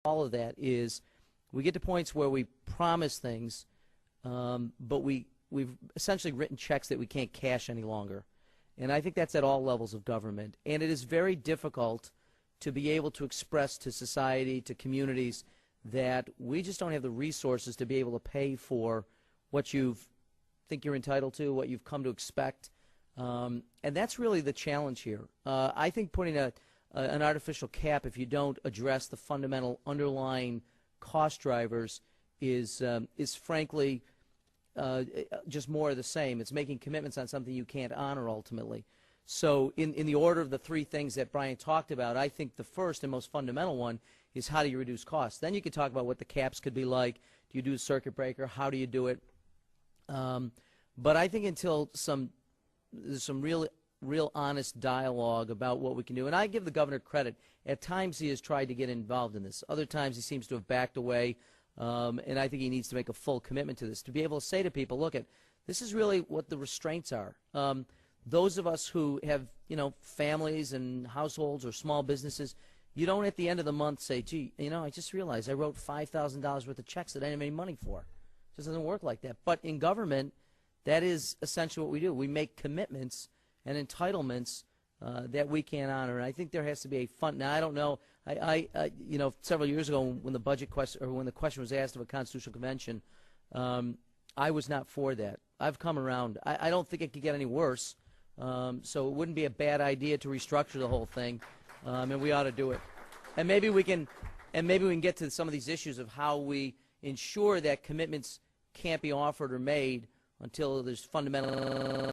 all of that is we get to points where we promise things, but we've essentially written checks that we can't cash any longer. And I think that's at all levels of government. And it is very difficult to be able to express to society, to communities, that we just don't have the resources to be able to pay for what you think you're entitled to, what you've come to expect. And that's really the challenge here. I think putting an artificial cap, if you don't address the fundamental underlying cost drivers, is frankly just more of the same. It's making commitments on something you can't honor ultimately. So in the order of the three things that Brian talked about, I think the first and most fundamental one is how do you reduce costs. Then you could talk about what the caps could be like. Do you do a circuit breaker? How do you do it? But I think until there's some real honest dialogue about what we can do, and I give the governor credit. At times he has tried to get involved in this. Other times he seems to have backed away, and I think he needs to make a full commitment to this, to be able to say to people, look, this is really what the restraints are. Those of us who have, families and households or small businesses, you don't at the end of the month say, gee, I just realized I wrote $5,000 worth of checks that I didn't have any money for. It just doesn't work like that. But in government, that is essentially what we do. We make commitments and entitlements that we can't honor. And I think there has to be a fund. Now, I don't know. I several years ago when the budget question, or when the question was asked of a constitutional convention, I was not for that. I've come around. I don't think it could get any worse. So it wouldn't be a bad idea to restructure the whole thing, and we ought to do it. And maybe we can get to some of these issues of how we ensure that commitments can't be offered or made until there's fundamental